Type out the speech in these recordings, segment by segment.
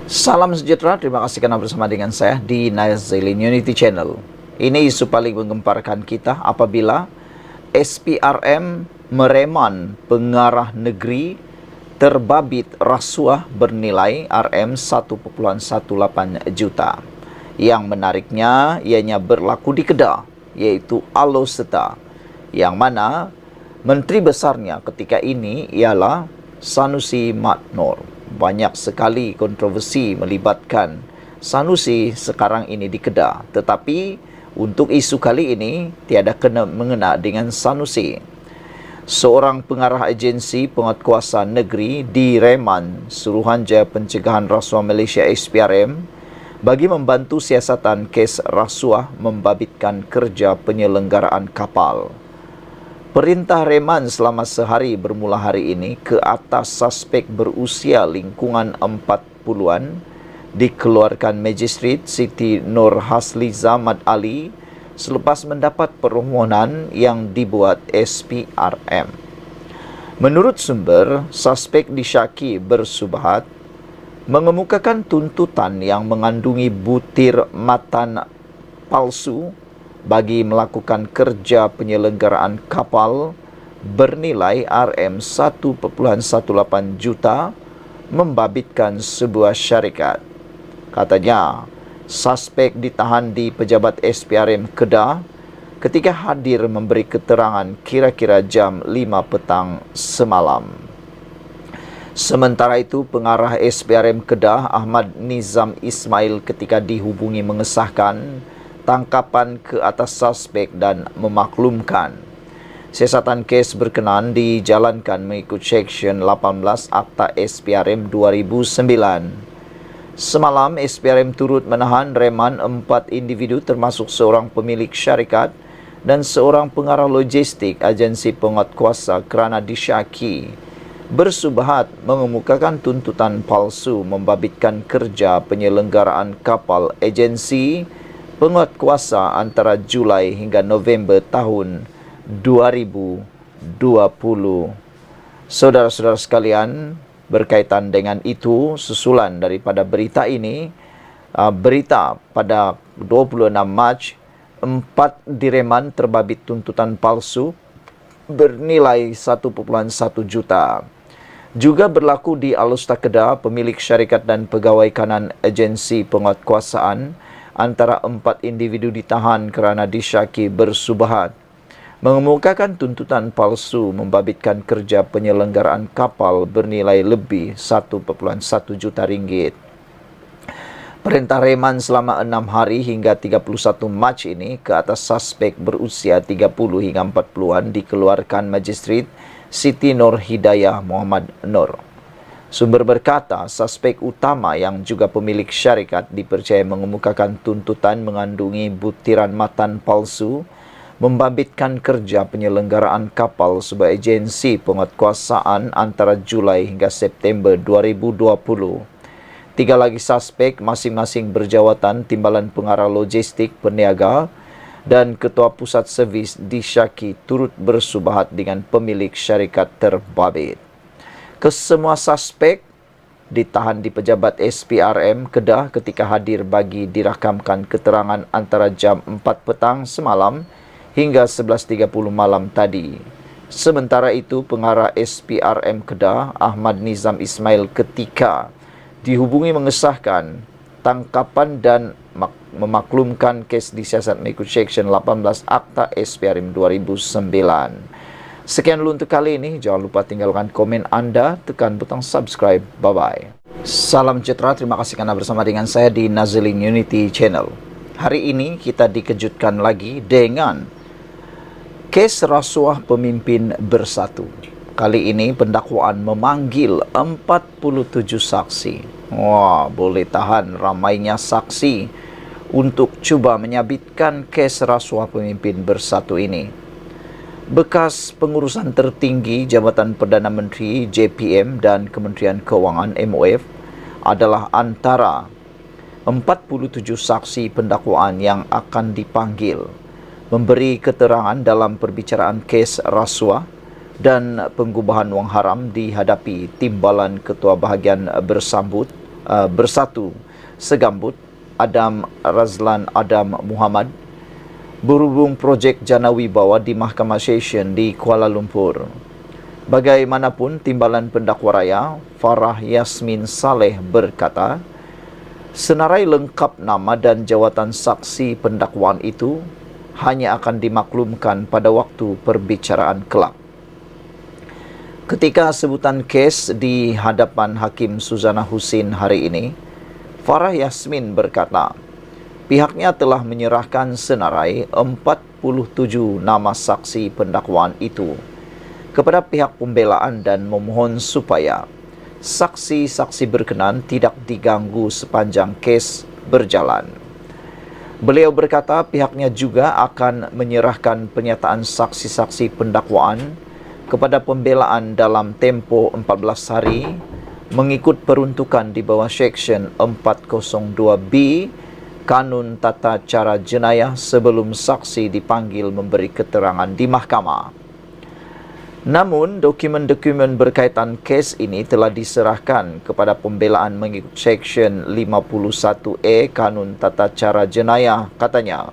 Salam sejahtera, terima kasih karena bersama dengan saya di Nazilin Unity Channel. Ini isu paling menggemparkan kita apabila SPRM mereman pengarah negeri terbabit rasuah bernilai Rm1,18 juta. Yang menariknya, ianya berlaku di Kedah, yaitu Aloseta, yang mana menteri besarnya ketika ini ialah Sanusi Mat Noor. Banyak sekali kontroversi melibatkan Sanusi sekarang ini di Kedah. Tetapi untuk isu kali ini tiada kena mengena dengan Sanusi. Seorang pengarah agensi penguatkuasa negeri direman Suruhanjaya Pencegahan Rasuah Malaysia SPRM bagi membantu siasatan kes rasuah membabitkan kerja penyelenggaraan kapal. Perintah reman selama sehari bermula hari ini ke atas suspek berusia lingkungan 40-an dikeluarkan Magistrate Siti Nur Hasliza Mat Ali selepas mendapat permohonan yang dibuat SPRM. Menurut sumber, suspek disyaki bersubahat mengemukakan tuntutan yang mengandungi butir matan palsu bagi melakukan kerja penyelenggaraan kapal bernilai Rm1,18 juta membabitkan sebuah syarikat. Katanya, suspek ditahan di pejabat SPRM Kedah ketika hadir memberi keterangan kira-kira jam 5 petang semalam. Sementara itu, pengarah SPRM Kedah Ahmad Nizam Ismail ketika dihubungi mengesahkan tangkapan ke atas suspek dan memaklumkan siasatan kes berkenaan dijalankan mengikut Seksyen 18 Akta SPRM 2009. Semalam, SPRM turut menahan reman 4 individu termasuk seorang pemilik syarikat dan seorang pengarah logistik agensi penguatkuasa kerana disyaki bersubahat mengemukakan tuntutan palsu membabitkan kerja penyelenggaraan kapal agensi penguatkuasa antara Julai hingga November tahun 2020. Saudara-saudara sekalian, berkaitan dengan itu, susulan daripada berita ini, berita pada 26 Mac, 4 direman terbabit tuntutan palsu bernilai 1,1 juta. Juga berlaku di Aloseta Kedah, pemilik syarikat dan pegawai kanan agensi penguatkuasaan antara 4 individu ditahan kerana disyaki bersubahat mengemukakan tuntutan palsu membabitkan kerja penyelenggaraan kapal bernilai lebih 1,1 juta ringgit. Perintah reman selama 6 hari hingga 31 Mac ini ke atas suspek berusia 30 hingga 40-an dikeluarkan Magistrate Siti Nur Hidayah Muhammad Nur. Sumber berkata, suspek utama yang juga pemilik syarikat dipercaya mengemukakan tuntutan mengandungi butiran matan palsu membabitkan kerja penyelenggaraan kapal sebagai agensi penguatkuasaan antara Julai hingga September 2020. 3 lagi suspek masing-masing berjawatan Timbalan Pengarah Logistik Peniaga dan Ketua Pusat Servis disyaki turut bersubahat dengan pemilik syarikat terbabit. Kesemua suspek ditahan di pejabat SPRM Kedah ketika hadir bagi dirakamkan keterangan antara jam 4 petang semalam hingga 11.30 malam tadi. Sementara itu, pengarah SPRM Kedah Ahmad Nizam Ismail ketika dihubungi mengesahkan tangkapan dan memaklumkan kes disiasat mengikut Seksyen 18 Akta SPRM 2009. Sekian dulu untuk kali ini. Jangan lupa tinggalkan komen anda, tekan butang subscribe. Bye-bye. Salam sejahtera, terima kasih karena bersama dengan saya di Nazilin Unity Channel. Hari ini kita dikejutkan lagi dengan kes rasuah pemimpin bersatu. Kali ini pendakwaan memanggil 47 saksi. Wah, boleh tahan ramainya saksi untuk cuba menyabitkan kes rasuah pemimpin bersatu ini. Bekas pengurusan tertinggi Jabatan Perdana Menteri JPM dan Kementerian Kewangan MOF adalah antara 47 saksi pendakwaan yang akan dipanggil memberi keterangan dalam perbicaraan kes rasuah dan pengubahan wang haram dihadapi Timbalan Ketua Bahagian Bersambut bersatu segambut Adam Razlan Adam Muhammad berhubung projek Jana Wibawa di Mahkamah Session di Kuala Lumpur. Bagaimanapun, Timbalan Pendakwa Raya Farah Yasmin Saleh berkata, senarai lengkap nama dan jawatan saksi pendakwaan itu hanya akan dimaklumkan pada waktu perbicaraan kelak. Ketika sebutan kes di hadapan Hakim Suzana Husin hari ini, Farah Yasmin berkata, pihaknya telah menyerahkan senarai 47 nama saksi pendakwaan itu kepada pihak pembelaan dan memohon supaya saksi-saksi berkenan tidak diganggu sepanjang kes berjalan. Beliau berkata pihaknya juga akan menyerahkan pernyataan saksi-saksi pendakwaan kepada pembelaan dalam tempoh 14 hari mengikut peruntukan di bawah Seksyen 402B Kanun Tata Cara Jenayah sebelum saksi dipanggil memberi keterangan di mahkamah. Namun, dokumen-dokumen berkaitan kes ini telah diserahkan kepada pembelaan mengikut Seksyen 51E Kanun Tata Cara Jenayah, katanya.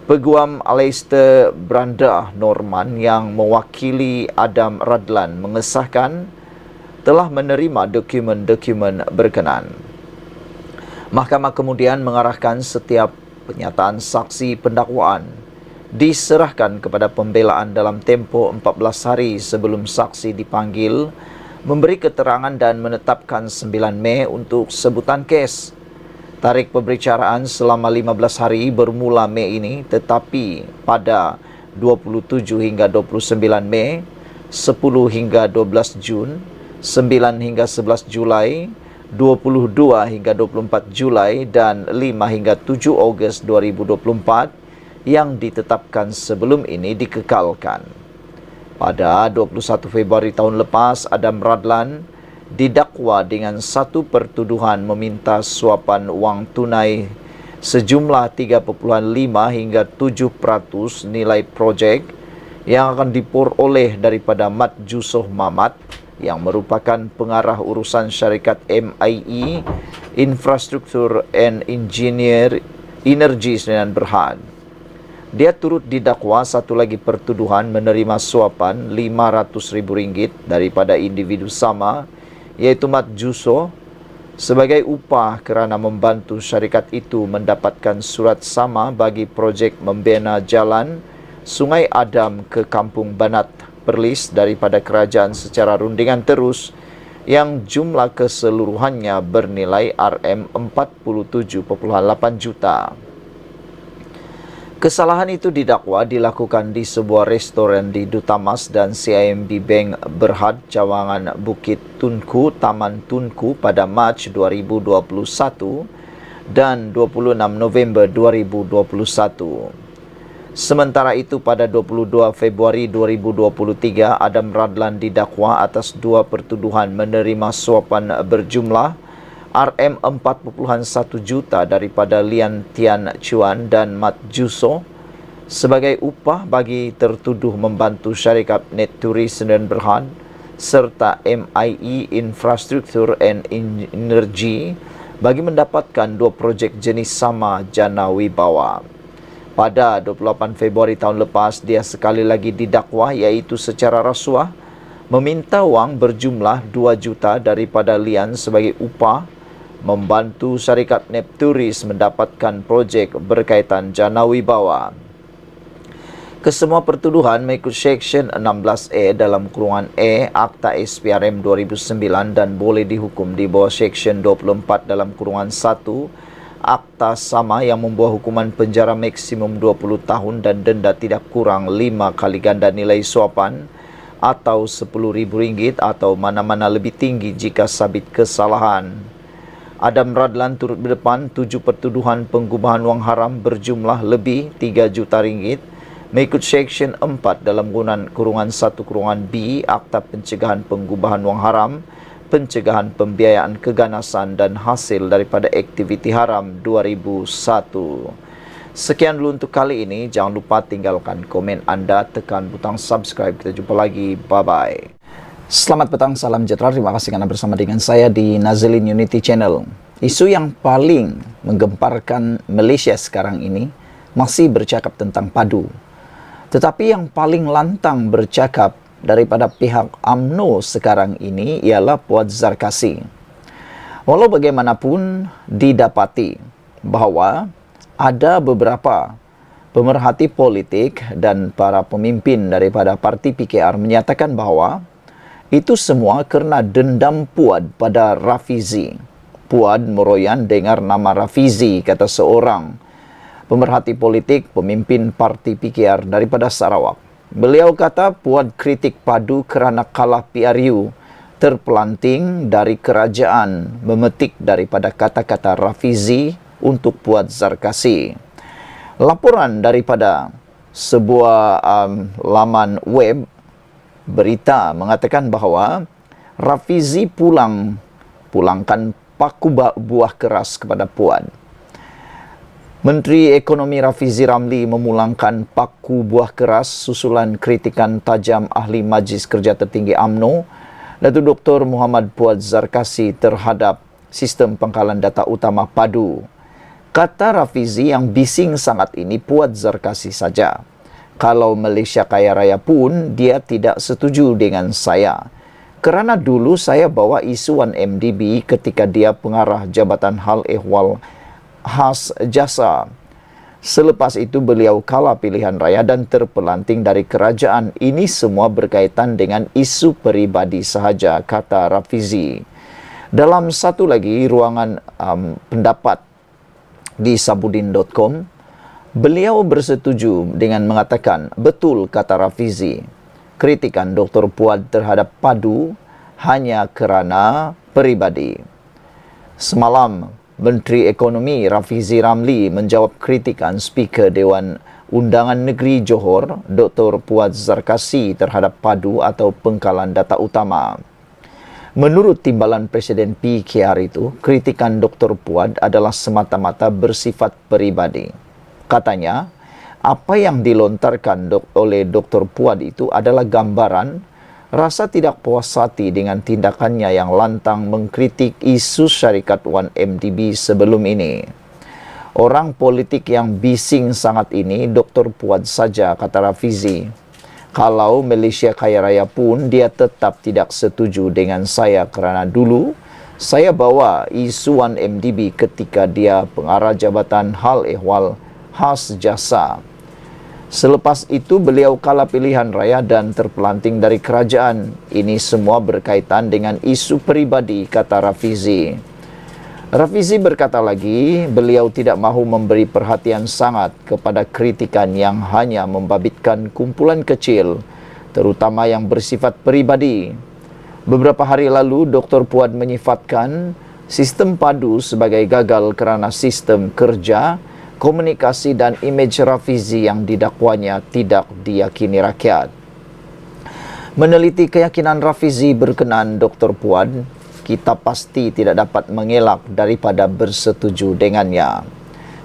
Peguam Aleister Branda Norman yang mewakili Adam Radlan mengesahkan telah menerima dokumen-dokumen berkenan. Mahkamah kemudian mengarahkan setiap pernyataan saksi pendakwaan diserahkan kepada pembelaan dalam tempoh 14 hari sebelum saksi dipanggil memberi keterangan dan menetapkan 9 Mei untuk sebutan kes. Tarikh pembicaraan selama 15 hari bermula Mei ini, tetapi pada 27 hingga 29 Mei, 10 hingga 12 Jun, 9 hingga 11 Julai, 22 hingga 24 Julai dan 5 hingga 7 Ogos 2024 yang ditetapkan sebelum ini dikekalkan. Pada 21 Februari tahun lepas, Adam Radlan didakwa dengan satu pertuduhan meminta suapan wang tunai sejumlah 3,5 hingga 7% nilai projek yang akan diperoleh daripada Mat Jusoh Mamat yang merupakan pengarah urusan syarikat MIE Infrastruktur and Engineer Energy Sdn Berhad. Dia turut didakwa satu lagi pertuduhan menerima suapan RM500,000 daripada individu sama, iaitu Mat Jusoh, sebagai upah kerana membantu syarikat itu mendapatkan surat sama bagi projek membina jalan Sungai Adam ke Kampung Banat Perlis daripada kerajaan secara rundingan terus yang jumlah keseluruhannya bernilai RM47.8 juta. Kesalahan itu didakwa dilakukan di sebuah restoran di Dutamas dan CIMB Bank Berhad, Cawangan Bukit Tunku, Taman Tunku pada Mac 2021 dan 26 November 2021. Sementara itu pada 22 Februari 2023, Adam Radlan didakwa atas dua pertuduhan menerima suapan berjumlah RM4.1 juta daripada Lian Tian Chuan dan Mat Jusoh sebagai upah bagi tertuduh membantu syarikat Net Tourism Sdn Berhad serta MIE Infrastruktur and Energy bagi mendapatkan dua projek jenis sama Jana Wibawa. Pada 28 Februari tahun lepas, dia sekali lagi didakwa iaitu secara rasuah meminta wang berjumlah 2 juta daripada Lian sebagai upah membantu syarikat Nepturis mendapatkan projek berkaitan Jana Wibawa. Kesemua pertuduhan mengikut Seksyen 16E dalam kurungan E Akta SPRM 2009 dan boleh dihukum di bawah Seksyen 24 dalam kurungan 1 Akta sama yang membawa hukuman penjara maksimum 20 tahun dan denda tidak kurang 5 kali ganda nilai suapan atau RM10,000 atau mana-mana lebih tinggi jika sabit kesalahan. Adam Radlan turut berdepan 7 pertuduhan penggubahan wang haram berjumlah lebih RM3 juta mengikut Seksyen 4 dalam kurungan 1 kurungan B Akta Pencegahan Penggubahan Wang Haram, Pencegahan Pembiayaan Keganasan dan Hasil daripada Aktiviti Haram 2001. Sekian dulu untuk kali ini. Jangan lupa tinggalkan komen anda, tekan butang subscribe. Kita jumpa lagi. Bye-bye. Selamat petang, salam sejahtera. Terima kasih karena bersama dengan saya di Nazilin Unity Channel. Isu yang paling menggemparkan Malaysia sekarang ini masih bercakap tentang padu. Tetapi yang paling lantang bercakap daripada pihak UMNO sekarang ini ialah Puan Zarkasi. Walau bagaimanapun didapati bahawa ada beberapa pemerhati politik dan para pemimpin daripada parti PKR menyatakan bahawa itu semua kerana dendam Puan pada Rafizi. Puan meroyan dengar nama Rafizi, kata seorang pemerhati politik pemimpin parti PKR daripada Sarawak. Beliau kata Puan kritik padu kerana kalah PRU terpelanting dari kerajaan memetik daripada kata-kata Rafizi untuk Puan Zarkasi. Laporan daripada sebuah laman web berita mengatakan bahawa Rafizi pulangkan paku buah keras kepada Puan. Menteri Ekonomi Rafizi Ramli memulangkan paku buah keras susulan kritikan tajam ahli Majlis Kerja Tertinggi UMNO, Datuk Dr. Muhammad Puan Zarkasi terhadap sistem pangkalan data utama padu. Kata Rafizi yang bising sangat ini Puan Zarkasi saja. Kalau Malaysia Kaya Raya pun dia tidak setuju dengan saya. Kerana dulu saya bawa isu 1MDB ketika dia pengarah Jabatan Hal Ehwal Khas Jasa. Selepas itu beliau kalah pilihan raya dan terpelanting dari kerajaan. Ini semua berkaitan dengan isu peribadi sahaja, kata Rafizi. Dalam satu lagi ruangan pendapat di sabudin.com, beliau bersetuju dengan mengatakan, betul kata Rafizi, kritikan Dr. Puan terhadap padu hanya kerana peribadi. Semalam, Menteri Ekonomi Rafizi Ramli menjawab kritikan Speaker Dewan Undangan Negeri Johor, Dr. Puan Zarkasi terhadap padu atau pengkalan data utama. Menurut timbalan Presiden PKR itu, kritikan Dr. Puan adalah semata-mata bersifat peribadi. Katanya, apa yang dilontarkan oleh Dr. Puan itu adalah gambaran rasa tidak puas hati dengan tindakannya yang lantang mengkritik isu syarikat 1MDB sebelum ini. Orang politik yang bising sangat ini Dr. Puan saja, kata Rafizi. Kalau Malaysia Kaya Raya pun dia tetap tidak setuju dengan saya kerana dulu saya bawa isu 1MDB ketika dia pengarah Jabatan Hal Ehwal Khas Jasa. Selepas itu beliau kalah pilihan raya dan terpelanting dari kerajaan. Ini semua berkaitan dengan isu peribadi, kata Rafizi. Rafizi berkata lagi, beliau tidak mahu memberi perhatian sangat kepada kritikan yang hanya membabitkan kumpulan kecil, terutama yang bersifat peribadi. Beberapa hari lalu, Dr. Puan menyifatkan sistem padu sebagai gagal kerana sistem kerja, komunikasi dan imej Rafizi yang didakwanya tidak diyakini rakyat. Meneliti keyakinan Rafizi berkenaan Dr. Puan, kita pasti tidak dapat mengelak daripada bersetuju dengannya.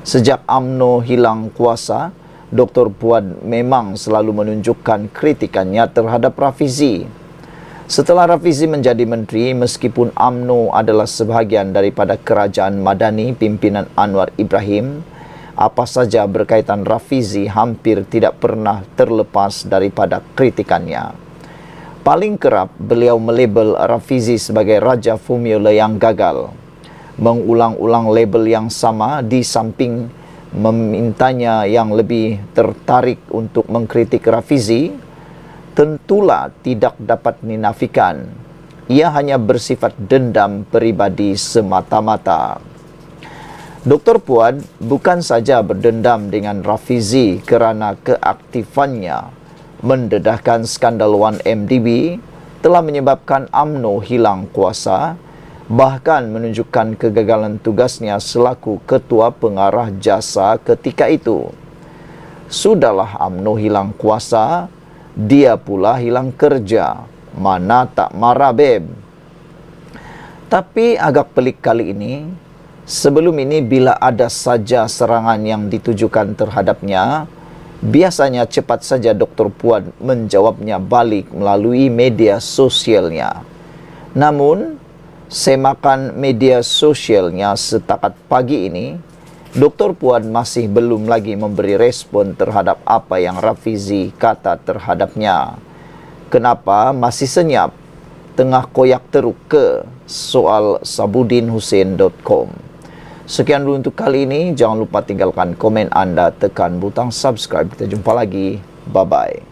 Sejak UMNO hilang kuasa, Dr. Puan memang selalu menunjukkan kritikannya terhadap Rafizi. Setelah Rafizi menjadi menteri, meskipun UMNO adalah sebahagian daripada kerajaan Madani pimpinan Anwar Ibrahim, apa saja berkaitan Rafizi hampir tidak pernah terlepas daripada kritikannya. Paling kerap beliau melabel Rafizi sebagai Raja Formula yang gagal. Mengulang-ulang label yang sama di samping memintanya yang lebih tertarik untuk mengkritik Rafizi, tentulah tidak dapat dinafikan. Ia hanya bersifat dendam peribadi semata-mata. Dr. Puan bukan saja berdendam dengan Rafizi kerana keaktifannya mendedahkan skandal 1MDB telah menyebabkan UMNO hilang kuasa, bahkan menunjukkan kegagalan tugasnya selaku ketua pengarah jasa ketika itu. Sudahlah UMNO hilang kuasa, dia pula hilang kerja. Mana tak marah, beb? Tapi agak pelik kali ini, sebelum ini bila ada saja serangan yang ditujukan terhadapnya, Biasanya cepat saja Dr. Puan menjawabnya balik melalui media sosialnya. Namun, semakan media sosialnya setakat pagi ini, Dr. Puan masih belum lagi memberi respon terhadap apa yang Rafizi kata terhadapnya. Kenapa masih senyap? Tengah koyak teruk ke soal sabudinhussein.com. Sekian dulu untuk kali ini. Jangan lupa tinggalkan komen anda, tekan butang subscribe. Kita jumpa lagi. Bye-bye.